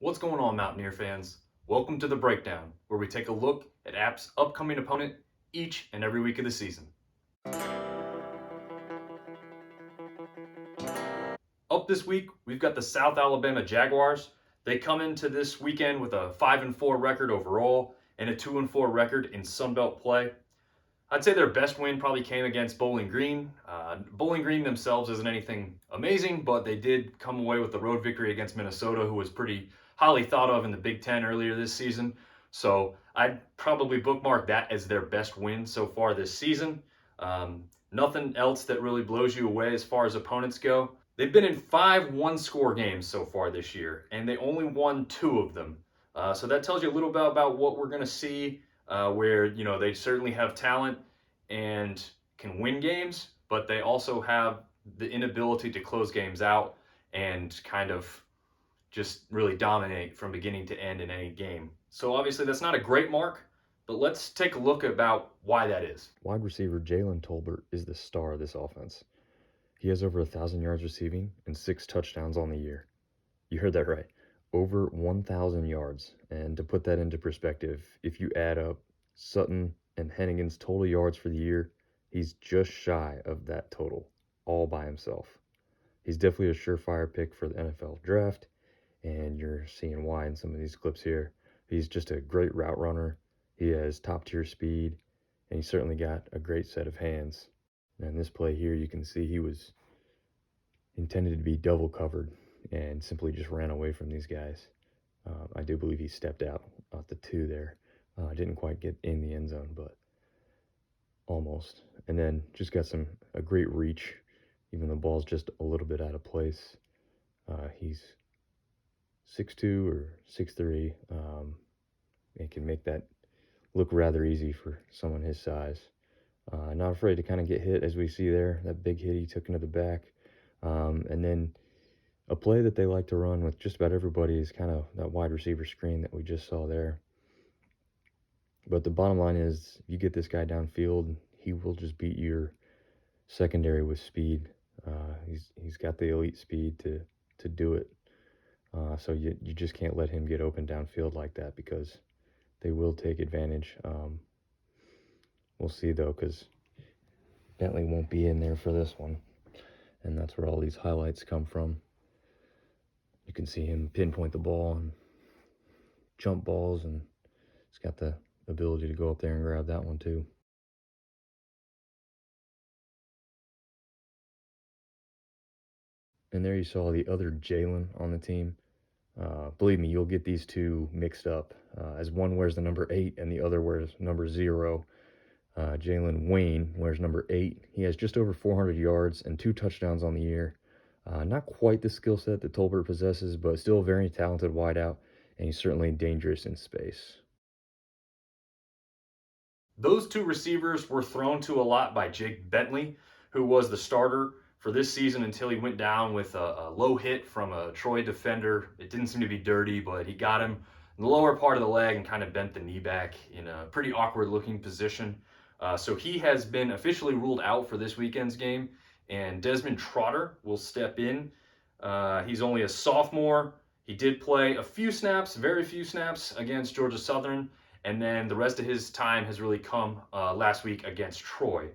What's going on, Mountaineer fans? Welcome to the Breakdown, where we take a look at App's upcoming opponent each and every week of the season. Up this week, we've got the South Alabama Jaguars. They come into this weekend with a 5-4 record overall and a 2-4 record in Sun Belt play. I'd say their best win probably came against Bowling Green. Bowling Green themselves isn't anything amazing, but they did come away with the road victory against Minnesota, who was pretty highly thought of in the Big Ten earlier this season. So I'd probably bookmark that as their best win so far this season. Nothing else that really blows you away as far as opponents go. They've been in 5 one-score games so far this year, and they only won 2 of them. So that tells you a little bit about what we're going to see, where they certainly have talent and can win games, but they also have the inability to close games out and kind of just really dominate from beginning to end in any game. So obviously that's not a great mark, but let's take a look about why that is. Wide receiver Jalen Tolbert is the star of this offense. He has over 1,000 yards receiving and 6 touchdowns on the year. You heard that right. Over 1,000 yards. And to put that into perspective, if you add up Sutton and Hennigan's total yards for the year, he's just shy of that total, all by himself. He's definitely a surefire pick for the NFL draft, and you're seeing why in some of these clips here. He's just a great route runner. He has top-tier speed, and he's certainly got a great set of hands. And in this play here, you can see he was intended to be double covered and simply just ran away from these guys. I do believe he stepped out the 2 there. Didn't quite get in the end zone, but almost. And then just got a great reach, even though the ball's just a little bit out of place. He's 6'2" or 6'3". It can make that look rather easy for someone his size. Not afraid to kind of get hit, as we see there. That big hit he took into the back. And then a play that they like to run with just about everybody is kind of that wide receiver screen that we just saw there. But the bottom line is, if you get this guy downfield, he will just beat your secondary with speed. He's got the elite speed to do it. So you just can't let him get open downfield like that, because they will take advantage. We'll see, though, because Bentley won't be in there for this one. And that's where all these highlights come from. You can see him pinpoint the ball and jump balls, and he's got the ability to go up there and grab that one too. And there you saw the other Jalen on the team. Believe me, you'll get these two mixed up, as one wears the number 8 and the other wears number 0. Jalen Wayne wears number 8. He has just over 400 yards and 2 touchdowns on the year. Not quite the skill set that Tolbert possesses, but still a very talented wideout, and he's certainly dangerous in space. Those 2 receivers were thrown to a lot by Jake Bentley, who was the starter for this season until he went down with a low hit from a Troy defender. It didn't seem to be dirty, but he got him in the lower part of the leg and kind of bent the knee back in a pretty awkward looking position. So he has been officially ruled out for this weekend's game, and Desmond Trotter will step in. He's only a sophomore. He did play a few snaps, very few snaps, against Georgia Southern, and then the rest of his time has really come last week against Troy.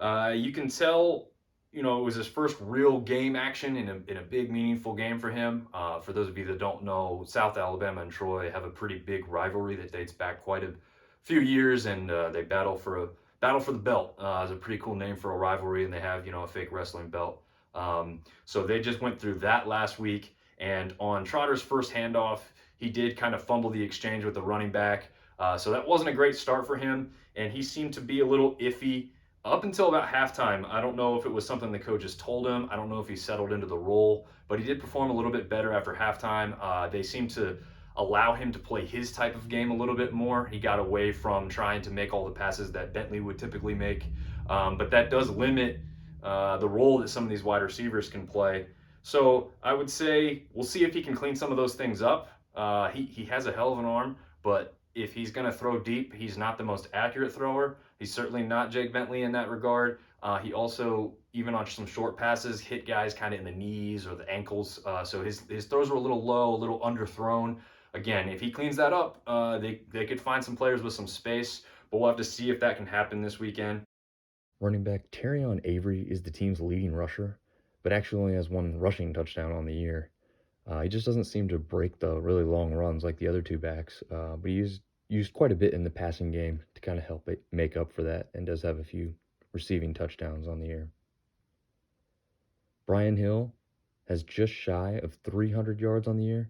You can tell, it was his first real game action in a big, meaningful game for him. For those of you that don't know, South Alabama and Troy have a pretty big rivalry that dates back quite a few years, and they battle for the belt. It's a pretty cool name for a rivalry, and they have a fake wrestling belt. So they just went through that last week, and on Trotter's first handoff, he did kind of fumble the exchange with the running back. So that wasn't a great start for him, and he seemed to be a little iffy up until about halftime. I don't know if it was something the coaches told him. I don't know if he settled into the role, but he did perform a little bit better after halftime. They seemed to allow him to play his type of game a little bit more. He got away from trying to make all the passes that Bentley would typically make, but that does limit the role that some of these wide receivers can play. So I would say we'll see if he can clean some of those things up. He has a hell of an arm, but if he's going to throw deep, he's not the most accurate thrower. He's certainly not Jake Bentley in that regard. He also, even on some short passes, hit guys kind of in the knees or the ankles. So his throws were a little low, a little underthrown. Again, if he cleans that up, they could find some players with some space. But we'll have to see if that can happen this weekend. Running back Terrion Avery is the team's leading rusher, but actually only has one rushing touchdown on the year. He just doesn't seem to break the really long runs like the other two backs, but he's used quite a bit in the passing game to kind of help it make up for that, and does have a few receiving touchdowns on the year. Brian Hill has just shy of 300 yards on the year,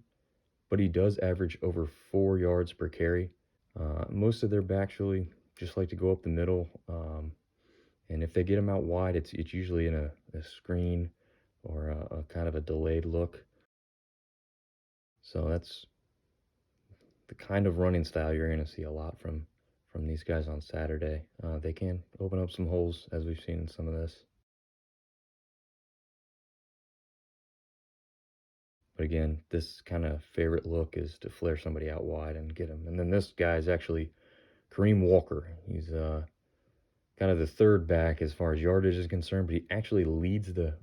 but he does average over 4 yards per carry. Most of their backs really just like to go up the middle, and if they get him out wide, it's usually in a screen or a kind of a delayed look. So that's the kind of running style you're going to see a lot from these guys on Saturday. They can open up some holes, as we've seen in some of this. But again, this kind of favorite look is to flare somebody out wide and get him. And then this guy is actually Kareem Walker. He's kind of the third back as far as yardage is concerned, but he actually leads the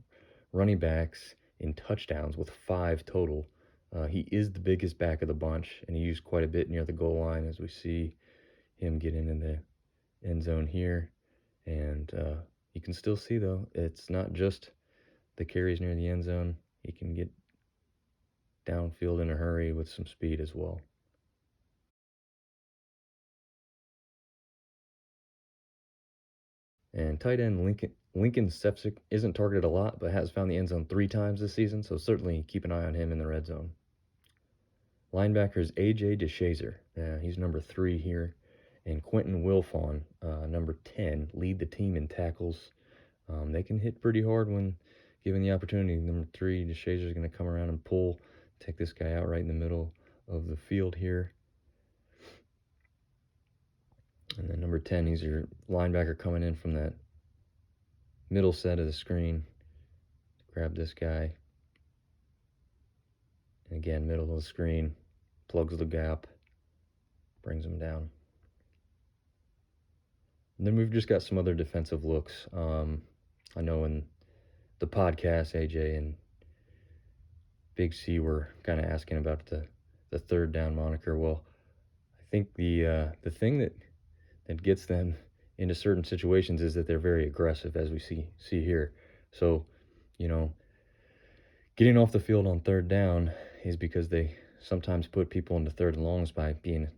running backs in touchdowns with 5 total. He is the biggest back of the bunch, and he used quite a bit near the goal line, as we see him get in the end zone here. And you can still see, though, it's not just the carries near the end zone. He can get downfield in a hurry with some speed as well. And tight end Lincoln Sepsic isn't targeted a lot, but has found the end zone 3 times this season, so certainly keep an eye on him in the red zone. Linebackers A.J. DeShazer, he's number 3 here, and Quentin Wilfon, number 10, lead the team in tackles. They can hit pretty hard when given the opportunity. Number 3, DeShazer is going to come around and take this guy out right in the middle of the field here. And then number 10, he's your linebacker coming in from that middle set of the screen. Grab this guy. And again, middle of the screen, plugs the gap, brings him down. And then we've just got some other defensive looks. I know in the podcast, AJ and Big C were kind of asking about the third down moniker. Well, I think the thing that gets them into certain situations is that they're very aggressive, as we see here. So, getting off the field on third down is because they sometimes put people into third and longs by being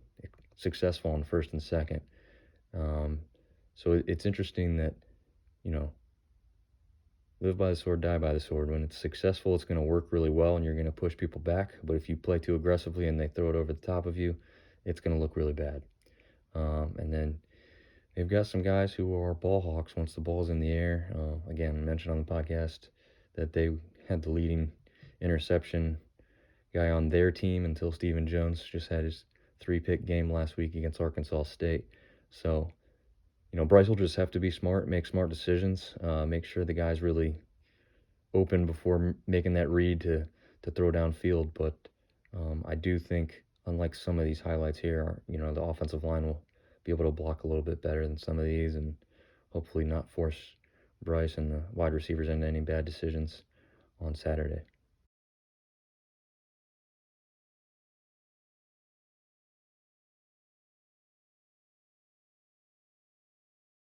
successful on first and second. So it's interesting that, live by the sword, die by the sword. When it's successful, it's going to work really well and you're going to push people back. But if you play too aggressively and they throw it over the top of you, it's going to look really bad. And then they've got some guys who are ball hawks once the ball's in the air. Again, I mentioned on the podcast that they had the leading interception guy on their team until Stephen Jones just had his 3-pick game last week against Arkansas State. So, Bryce will just have to be smart, make smart decisions, make sure the guy's really open before making that read to throw downfield. But I do think, unlike some of these highlights here, the offensive line will be able to block a little bit better than some of these and hopefully not force Bryce and the wide receivers into any bad decisions on Saturday.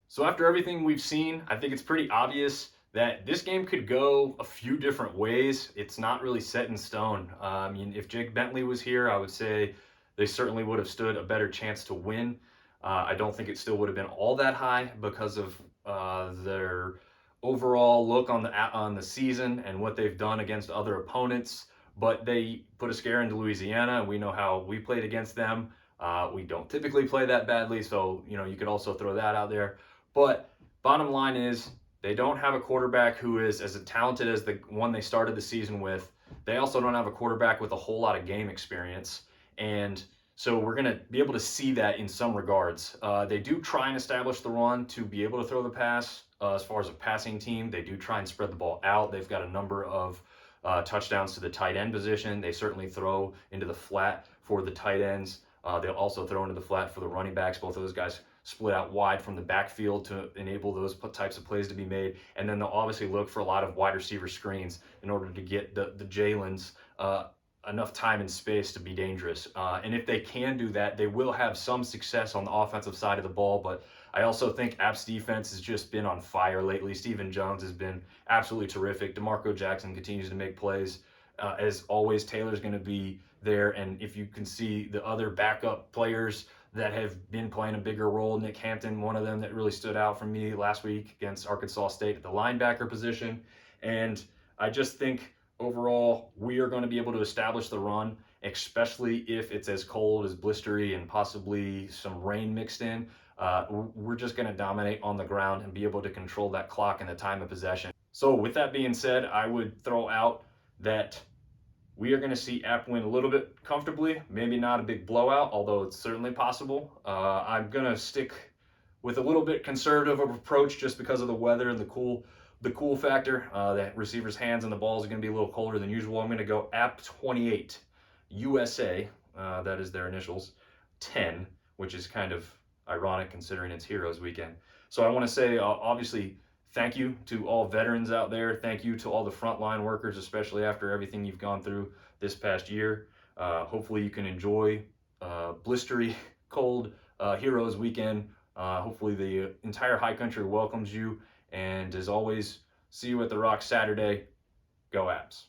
So after everything we've seen, I think it's pretty obvious that this game could go a few different ways. It's not really set in stone. I mean, if Jake Bentley was here, I would say they certainly would have stood a better chance to win. I don't think it still would have been all that high because of their overall look on the season and what they've done against other opponents. But they put a scare into Louisiana, and we know how we played against them. We don't typically play that badly, so you could also throw that out there. But bottom line is, they don't have a quarterback who is as talented as the one they started the season with. They also don't have a quarterback with a whole lot of game experience. And so we're going to be able to see that in some regards. They do try and establish the run to be able to throw the pass. As far as a passing team, they do try and spread the ball out. They've got a number of touchdowns to the tight end position. They certainly throw into the flat for the tight ends. They'll also throw into the flat for the running backs. Both of those guys split out wide from the backfield to enable those types of plays to be made. And then they'll obviously look for a lot of wide receiver screens in order to get the Jalen's enough time and space to be dangerous. And if they can do that, they will have some success on the offensive side of the ball. But I also think App's defense has just been on fire lately. Stephen Jones has been absolutely terrific. DeMarco Jackson continues to make plays. As always, Taylor's going to be there. And if you can see the other backup players that have been playing a bigger role, Nick Hampton, one of them that really stood out for me last week against Arkansas State at the linebacker position. And I just think overall, we are going to be able to establish the run, especially if it's as cold as blistery and possibly some rain mixed in. We're just going to dominate on the ground and be able to control that clock and the time of possession. So with that being said, I would throw out that we are going to see App win a little bit comfortably, maybe not a big blowout, although it's certainly possible. I'm going to stick with a little bit conservative of approach just because of the weather and the cool factor. The receivers' hands and the balls are going to be a little colder than usual. I'm going to go App 28 USA, that is their initials, 10, which is kind of ironic considering it's Heroes Weekend. So I want to say, obviously, thank you to all veterans out there. Thank you to all the frontline workers, especially after everything you've gone through this past year. Hopefully you can enjoy blistery, cold Heroes Weekend. Hopefully the entire high country welcomes you. And as always, see you at the Rock Saturday. Go Abs.